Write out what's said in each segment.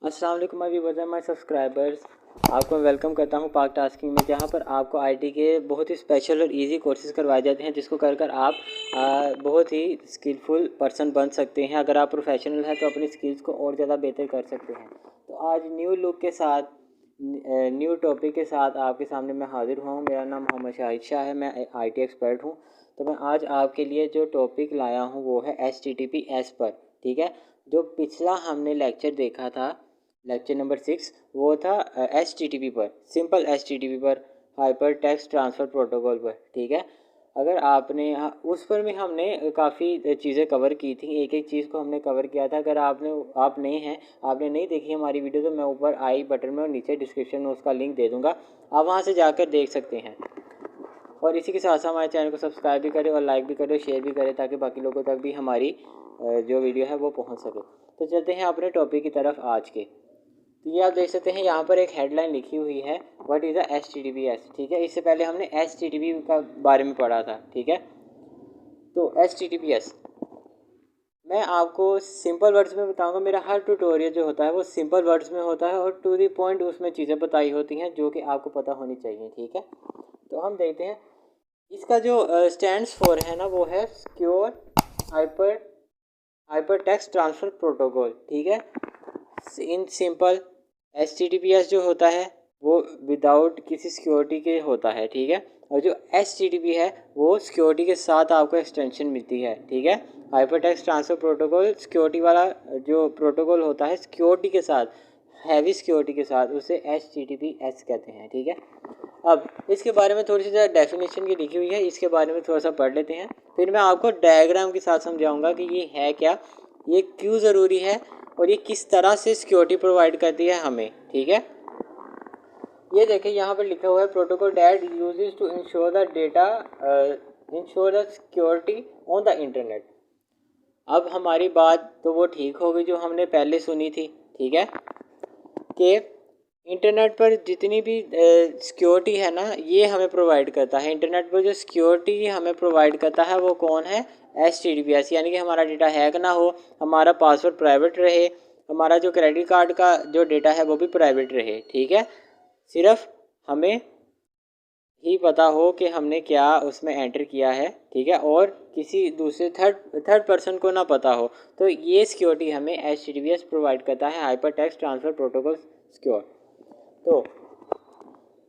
अस्सलाम वालेकुम my viewers and my subscribers. आपको मैं वेलकम करता हूं पाक टास्किंग में, जहां पर आपको आईटी के बहुत ही स्पेशल और इजी कोर्सेज करवाए जाते हैं, जिसको कर कर आप बहुत ही स्किलफुल पर्सन बन सकते हैं। अगर आप प्रोफेशनल हैं तो अपनी स्किल्स को और ज़्यादा बेहतर कर सकते हैं। तो आज न्यू लुक के साथ न्यू टॉपिक के साथ आपके सामने मैं हाजिर हुआ हूँ। मेरा नाम मोहम्मद शाहिद शाह है, मैं आईटी एक्सपर्ट हूँ। तो मैं आज आपके लिए जो टॉपिक लाया हूँ वो है HTTPS पर। ठीक है, जो पिछला हमने लेक्चर देखा था, लेक्चर नंबर 6, वो था HTTP पर, सिंपल HTTP पर, हाइपर टेक्स्ट ट्रांसफ़र प्रोटोकॉल पर। ठीक है, अगर आपने उस पर भी हमने काफ़ी चीज़ें कवर की थी, एक एक चीज़ को हमने कवर किया था। अगर आप नहीं हैं, आपने नहीं देखी हमारी वीडियो, तो मैं ऊपर आई बटन में और नीचे डिस्क्रिप्शन में उसका लिंक दे दूँगा, आप वहाँ से जाकर देख सकते हैं। और इसी के साथ साथ हमारे चैनल को सब्सक्राइब भी करें और लाइक भी करें, शेयर भी करें, ताकि बाकी लोगों तक भी हमारी जो वीडियो है वो पहुँच सके। तो चलते हैं अपने टॉपिक की तरफ आज के। तो ये आप देख सकते हैं, यहाँ पर एक हेडलाइन लिखी हुई है, व्हाट इज़ द HTTPS। ठीक है, इससे पहले हमने HTTP का बारे में पढ़ा था। ठीक है, तो HTTPS मैं आपको सिंपल वर्ड्स में बताऊंगा। मेरा हर ट्यूटोरियल जो होता है वो सिंपल वर्ड्स में होता है और टू द पॉइंट उसमें चीज़ें बताई होती हैं जो कि आपको पता होनी चाहिए। ठीक है, तो हम देखते हैं। इसका जो स्टैंड्स फॉर है ना, वो है secure hyper hyper text transfer protocol. ठीक है, इन सिंपल HTTPS जो होता है वो विदाउट किसी सिक्योरिटी के होता है। ठीक है, और जो HTTP है वो सिक्योरिटी के साथ आपको एक्सटेंशन मिलती है। ठीक है, hyper text transfer protocol security वाला जो प्रोटोकॉल होता है, सिक्योरिटी के साथ, हैवी सिक्योरिटी के साथ, उसे HTTPS कहते हैं। ठीक है, अब इसके बारे में थोड़ी सी ज़्यादा डेफिनेशन की लिखी हुई है, इसके बारे में थोड़ा सा पढ़ लेते हैं, फिर मैं आपको डायग्राम के साथ समझाऊंगा कि ये है क्या, ये क्यों ज़रूरी है और ये किस तरह से सिक्योरिटी प्रोवाइड करती है हमें। ठीक है, ये देखिए यहाँ पर लिखा हुआ है, protocol that uses to ensure the data ensure the security on the internet. अब हमारी बात तो वो ठीक हो गई जो हमने पहले सुनी थी। ठीक है, कि इंटरनेट पर जितनी भी सिक्योरिटी है ना, ये हमें प्रोवाइड करता है। इंटरनेट पर जो सिक्योरिटी हमें प्रोवाइड करता है वो कौन है? HTTPS, यानी कि हमारा डेटा हैक ना हो, हमारा पासवर्ड प्राइवेट रहे, हमारा जो क्रेडिट कार्ड का जो डेटा है वो भी प्राइवेट रहे। ठीक है, सिर्फ हमें ही पता हो कि हमने क्या उसमें एंटर किया है। ठीक है, और किसी दूसरे थर्ड पर्सन को ना पता हो। तो ये सिक्योरिटी हमें HTTPS प्रोवाइड करता है, hyper text transfer protocol secure. तो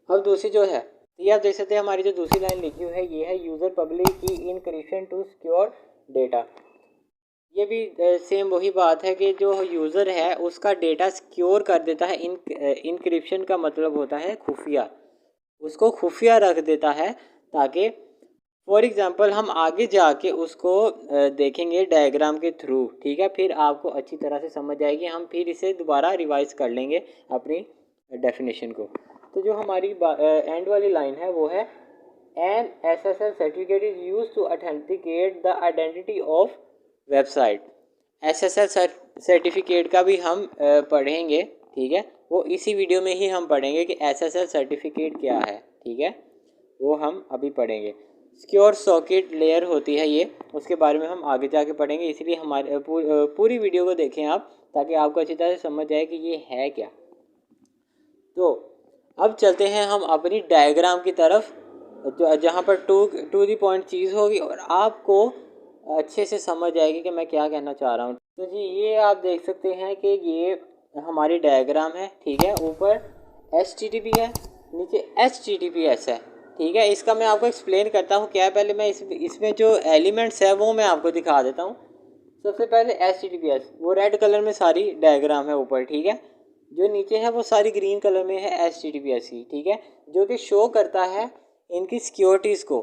अब दूसरी जो है, ये आप देख सकते हैं, हमारी जो दूसरी लाइन लिखी हुई है ये है, यूज़र पब्लिक की इनक्रिप्शन टू सिक्योर डेटा। ये भी सेम वही बात है कि जो यूज़र है उसका डेटा सिक्योर कर देता है। इनक्रिप्शन का मतलब होता है खुफिया, उसको खुफिया रख देता है, ताकि फॉर एग्ज़ाम्पल हम आगे जाके उसको देखेंगे डायग्राम के थ्रू। ठीक है, फिर आपको अच्छी तरह से समझ आएगी, हम फिर इसे दोबारा रिवाइज कर लेंगे अपनी डेफिनेशन को। तो जो हमारी एंड वाली लाइन है वो है, an SSL certificate is use to authenticate the identity of website. SSL certificate का भी हम पढ़ेंगे। ठीक है, वो इसी वीडियो में ही हम पढ़ेंगे कि SSL सर्टिफिकेट क्या है। ठीक है, वो हम अभी पढ़ेंगे। सिक्योर सॉकेट लेयर होती है ये, उसके बारे में हम आगे जाके पढ़ेंगे, इसलिए हमारे पूरी वीडियो को देखें आप, ताकि आपको अच्छी तरह से समझ आए कि ये है क्या। तो अब चलते हैं हम अपनी डायग्राम की तरफ, जो जहाँ पर टू दी पॉइंट चीज़ होगी और आपको अच्छे से समझ आएगी कि मैं क्या कहना चाह रहा हूँ। तो जी, ये आप देख सकते हैं कि ये हमारी डायग्राम है। ठीक है, ऊपर HTTP है, नीचे HTTPS है। ठीक है, इसका मैं आपको एक्सप्लेन करता हूँ क्या है। पहले मैं इसमें जो एलिमेंट्स है वो मैं आपको दिखा देता हूँ। सबसे पहले HTTPS, वो रेड कलर में सारी डायग्राम है ऊपर। ठीक है, जो नीचे है वो सारी ग्रीन कलर में है HTTPS की। ठीक है, जो कि शो करता है इनकी सिक्योरिटीज़ को।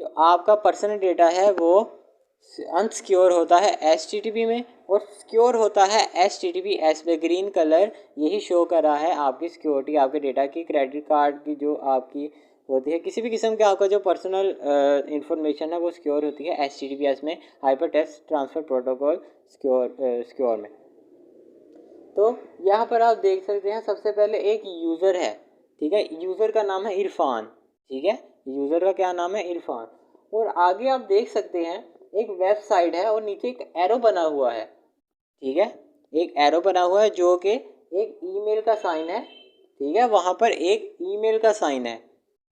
जो आपका पर्सनल डेटा है वो अनसिक्योर होता है HTTP में, और सिक्योर होता है HTTPS में। ग्रीन कलर यही शो कर रहा है आपकी सिक्योरिटी, आपके डेटा की, क्रेडिट कार्ड की जो आपकी होती है, किसी भी किस्म के आपका जो पर्सनल इंफॉर्मेशन है वो सिक्योर होती है HTTPS में, hyper text transfer protocol secure में। तो यहाँ पर आप देख सकते हैं, सबसे पहले एक यूज़र है। ठीक है, यूज़र का नाम है इरफान। ठीक है, यूज़र का क्या नाम है? इरफान। और आगे आप देख सकते हैं एक वेबसाइट है और नीचे एक एरो बना हुआ है। ठीक है, एक एरो बना हुआ है जो कि एक ईमेल का साइन है, ठीक है, वहाँ पर एक ईमेल का साइन है।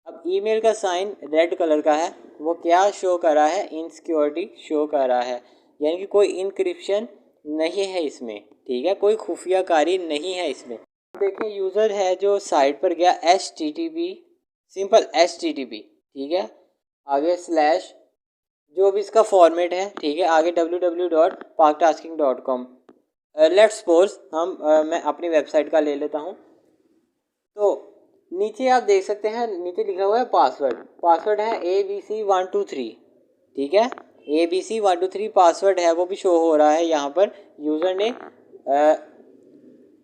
अब ईमेल का साइन रेड कलर का है, वो क्या शो कर रहा है, इनसिक्योरिटी शो कर रहा है, यानी कि कोई इनक्रिप्शन नहीं है इसमें, ठीक है, कोई खुफिया कारी नहीं है इसमें। देखें यूज़र है जो साइट पर गया HTTP, सिंपल HTTP, ठीक है, आगे स्लैश जो भी इसका फॉर्मेट है, ठीक है, आगे www.parktasking.com। लेट्स सपोज मैं अपनी वेबसाइट का ले लेता हूँ। तो नीचे आप देख सकते हैं, नीचे लिखा हुआ है पासवर्ड है ABC123, ठीक है, ABC123 पासवर्ड है, वो भी शो हो रहा है यहाँ पर।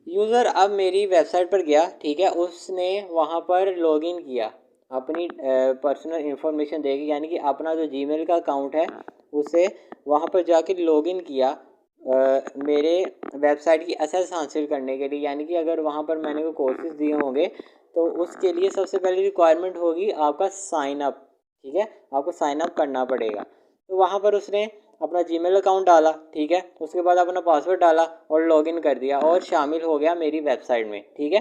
यूज़र अब मेरी वेबसाइट पर गया, ठीक है, उसने वहाँ पर लॉगिन किया, अपनी पर्सनल इंफॉर्मेशन देगी, यानी कि अपना जो जीमेल का अकाउंट है उसे वहाँ पर जाकर लॉगिन किया मेरे वेबसाइट की एक्सेस हासिल करने के लिए। यानी कि अगर वहाँ पर मैंने कोई कोर्सेज दिए होंगे तो उसके लिए सबसे पहले रिक्वायरमेंट होगी आपका साइन अप, ठीक है, आपको साइन अप करना पड़ेगा। तो वहाँ पर उसने अपना जीमेल अकाउंट डाला, ठीक है, उसके बाद अपना पासवर्ड डाला और लॉगिन कर दिया और शामिल हो गया मेरी वेबसाइट में, ठीक है।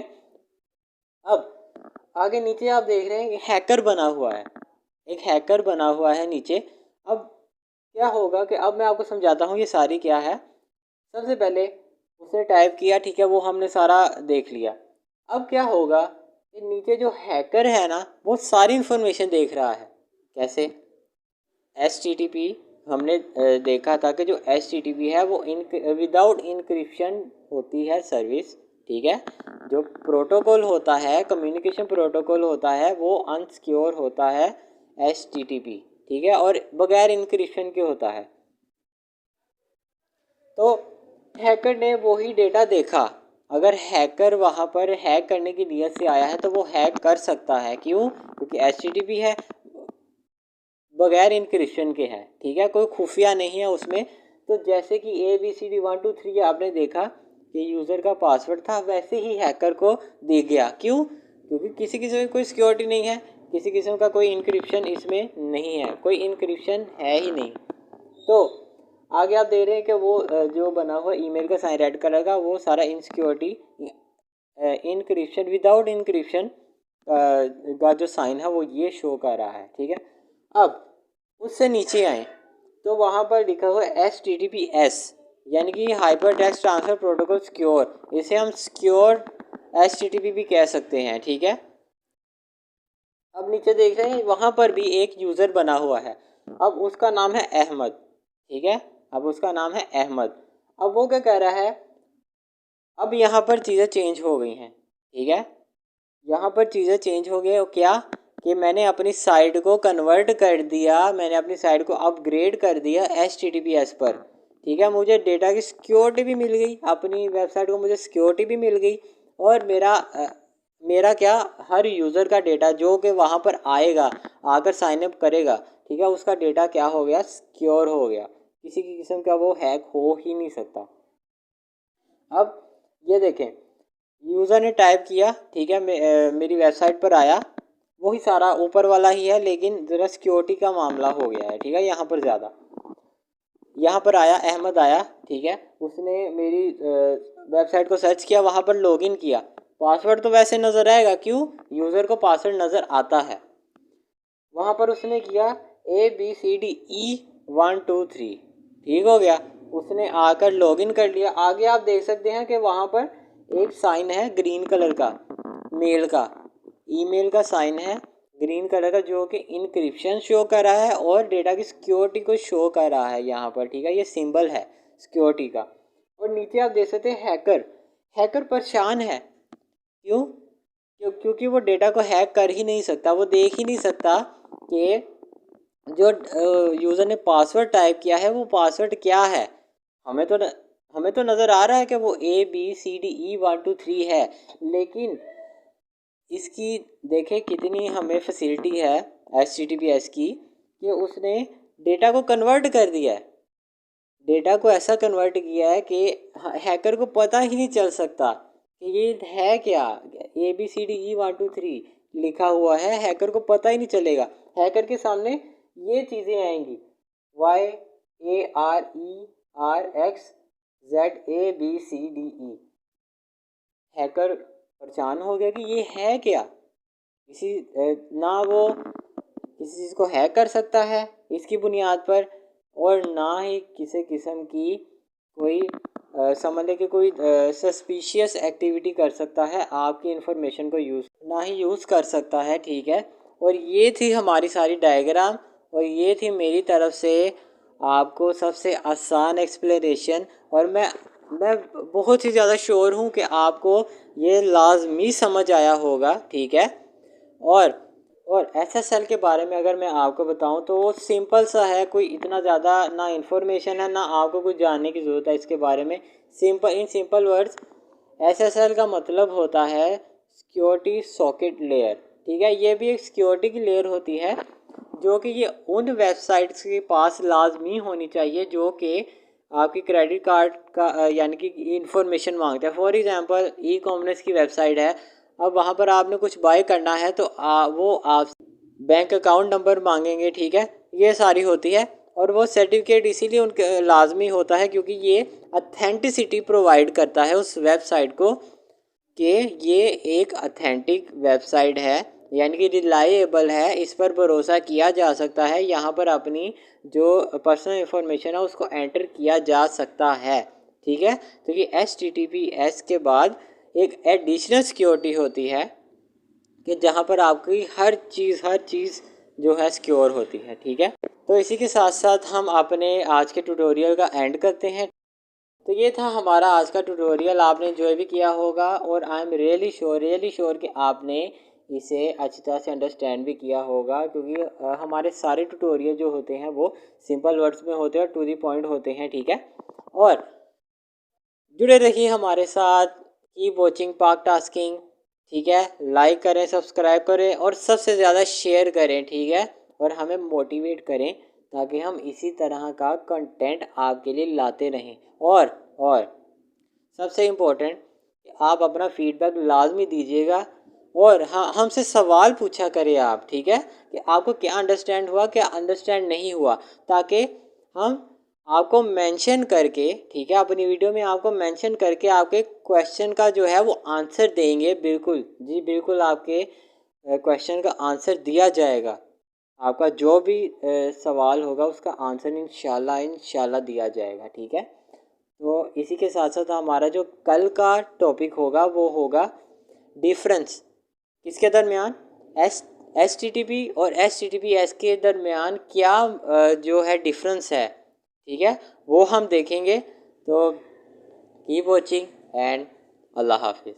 अब आगे नीचे आप देख रहे हैं हैकर बना हुआ है, एक हैकर बना हुआ है नीचे। अब क्या होगा कि अब मैं आपको समझाता हूँ ये सारी क्या है। सबसे पहले उसने टाइप किया, ठीक है, वो हमने सारा देख लिया। अब क्या होगा कि नीचे जो हैकर है ना वो सारी इन्फॉर्मेशन देख रहा है। कैसे? HTTP हमने देखा था कि जो HTTP है वो विदाउट इनक्रिप्शन होती है सर्विस, ठीक है। जो प्रोटोकॉल होता है, कम्युनिकेशन प्रोटोकॉल होता है, वो अनसिक्योर होता है HTTP, ठीक है, और बगैर इनक्रिप्शन के होता है। तो हैकर ने वही डेटा देखा। अगर हैकर वहाँ पर हैक करने की नीयत से आया है तो वो हैक कर सकता है। क्यों? क्योंकि HTTP है, बगैर इनक्रिप्शन के है, ठीक है, कोई खुफिया नहीं है उसमें। तो जैसे कि ABCD123 आपने देखा कि यूज़र का पासवर्ड था, वैसे ही हैकर को दिख गया। क्यों? क्योंकि किसी किस्म की कोई सिक्योरिटी नहीं है, किसी किस्म का कोई इनक्रिप्शन इसमें नहीं है, कोई इनक्रिप्शन है ही नहीं। तो आगे आप देख रहे हैं कि वो जो बना हुआ ईमेल का साइन रेड कलर का, वो सारा इनसिक्योरिटी इनक्रिप्शन विदाउट इनक्रिप्शन का जो साइन है वो ये शो कर रहा है, ठीक है। अब उससे नीचे आए तो वहाँ पर लिखा हुआ है HTTPS, यानी कि hyper text transfer protocol secure. इसे हम सिक्योर HTTP भी कह सकते हैं, ठीक है। अब नीचे देख रहे हैं वहाँ पर भी एक यूज़र बना हुआ है। अब उसका नाम है अहमद, ठीक है, अब उसका नाम है अहमद। अब वो क्या कह रहा है, अब यहाँ पर चीज़ें चेंज हो गई हैं, ठीक है, यहाँ पर चीज़ें चेंज हो गई। और क्या कि मैंने अपनी साइट को कन्वर्ट कर दिया, मैंने अपनी साइट को अपग्रेड कर दिया HTTPS पर, ठीक है। मुझे डेटा की सिक्योरिटी भी मिल गई, अपनी वेबसाइट को मुझे सिक्योरिटी भी मिल गई, और मेरा क्या, हर यूज़र का डेटा जो कि वहाँ पर आएगा, आकर साइन अप करेगा, ठीक है, उसका डेटा क्या हो गया, सिक्योर हो गया, किसी की किस्म का वो हैक हो ही नहीं सकता। अब ये देखें, यूज़र ने टाइप किया, ठीक है, मेरी वेबसाइट पर आया, वही सारा ऊपर वाला ही है, लेकिन ज़रा सिक्योरिटी का मामला हो गया है, ठीक है, यहाँ पर ज़्यादा। यहाँ पर आया, अहमद आया, ठीक है, उसने मेरी वेबसाइट को सर्च किया, वहाँ पर लॉगिन किया। पासवर्ड तो वैसे नज़र आएगा, क्यों? यूज़र को पासवर्ड नज़र आता है। वहाँ पर उसने किया ABCDE123, ठीक हो गया, उसने आकर लॉगिन कर लिया। आगे आप देख सकते हैं कि वहाँ पर एक साइन है ग्रीन कलर का, मेल का, ईमेल का साइन है ग्रीन कलर का, जो कि इनक्रिप्शन शो कर रहा है और डेटा की सिक्योरिटी को शो कर रहा है यहाँ पर, ठीक है, ये सिंबल है सिक्योरिटी का। और नीचे आप देख सकते हैं हैकर परेशान है। क्यों? क्योंकि वो डेटा को हैक कर ही नहीं सकता, वो देख ही नहीं सकता कि जो यूज़र ने पासवर्ड टाइप किया है वो पासवर्ड क्या है। हमें तो नज़र आ रहा है कि वो ABCDE123 है, लेकिन इसकी देखें कितनी हमें फैसिलिटी है HTTPS की, कि उसने डेटा को कन्वर्ट कर दिया है, डेटा को ऐसा कन्वर्ट किया है कि हैकर को पता ही नहीं चल सकता कि ये है क्या। ABCDE123 लिखा हुआ है, हैकर को पता ही नहीं चलेगा। हैकर के सामने ये चीज़ें आएंगी, YARERX ZABCDE। हैकर परेशान हो गया कि ये है क्या, किसी ना वो किसी चीज़ को हैक कर सकता है इसकी बुनियाद पर, और ना ही किसी किस्म की कोई समझ लें कि कोई सस्पिशियस एक्टिविटी कर सकता है, आपकी इंफॉर्मेशन को ना ही यूज़ कर सकता है। ठीक है, और ये थी हमारी सारी डायग्राम, और ये थी मेरी तरफ से आपको सबसे आसान एक्सप्लेनेशन। और मैं बहुत ही ज़्यादा श्योर हूँ कि आपको ये लाजमी समझ आया होगा। ठीक है, और SSL के बारे में अगर मैं आपको बताऊं तो वो सिंपल सा है, कोई इतना ज़्यादा ना इन्फॉर्मेशन है, ना आपको कुछ जानने की ज़रूरत है इसके बारे में। इन सिंपल वर्ड्स, SSL का मतलब होता है सिक्योरिटी सॉकेट लेयर। ठीक है, ये भी एक सिक्योरिटी की लेयर होती है जो कि ये उन वेबसाइट्स के पास लाजमी होनी चाहिए जो कि आपकी क्रेडिट कार्ड का यानी कि इंफॉर्मेशन मांगते हैं। फॉर एग्जांपल ई-कॉमर्स की वेबसाइट है, अब वहाँ पर आपने कुछ बाय करना है तो वो आप बैंक अकाउंट नंबर मांगेंगे। ठीक है, ये सारी होती है, और वो सर्टिफिकेट इसीलिए उनके लाजमी होता है क्योंकि ये अथेंटिसिटी प्रोवाइड करता है उस वेबसाइट को कि ये एक अथेंटिक वेबसाइट है, यानी कि रिलायबल है, इस पर भरोसा किया जा सकता है, यहाँ पर अपनी जो पर्सनल इंफॉर्मेशन है उसको एंटर किया जा सकता है। ठीक है, तो ये HTTPS के बाद एक एडिशनल सिक्योरिटी होती है कि जहाँ पर आपकी हर चीज़ जो है सिक्योर होती है। ठीक है, तो इसी के साथ साथ हम अपने आज के ट्यूटोरियल का एंड करते हैं। तो ये था हमारा आज का ट्यूटोरियल, आपने एंजॉय भी किया होगा, और आई एम रियली श्योर कि आपने इसे अच्छी तरह से अंडरस्टैंड भी किया होगा, क्योंकि हमारे सारे ट्यूटोरियल जो होते हैं वो सिंपल वर्ड्स में होते हैं और टू दी पॉइंट होते हैं। ठीक है, और जुड़े रहिए हमारे साथ, कीप वॉचिंग पाक टास्किंग। ठीक है, लाइक करें, सब्सक्राइब करें, और सबसे ज़्यादा शेयर करें। ठीक है, और हमें मोटिवेट करें ताकि हम इसी तरह का कंटेंट आपके लिए लाते रहें। और सबसे इम्पोर्टेंट, आप अपना फीडबैक लाजमी दीजिएगा, और हाँ, हमसे सवाल पूछा करें आप। ठीक है, कि आपको क्या अंडरस्टैंड हुआ, क्या अंडरस्टैंड नहीं हुआ, ताकि हम आपको मेंशन करके, ठीक है, अपनी वीडियो में आपको मेंशन करके आपके क्वेश्चन का जो है वो आंसर देंगे। बिल्कुल जी, बिल्कुल आपके क्वेश्चन का आंसर दिया जाएगा। आपका जो भी सवाल होगा उसका आंसर इंशाल्लाह दिया जाएगा। ठीक है, तो इसी के साथ साथ हमारा जो कल का टॉपिक होगा वो होगा डिफरेंस किसके दरमियान, HTTP और HTTPS के दरमियान क्या जो है डिफरेंस है। ठीक है, वो हम देखेंगे। तो कीप वॉचिंग एंड अल्लाह हाफिज़।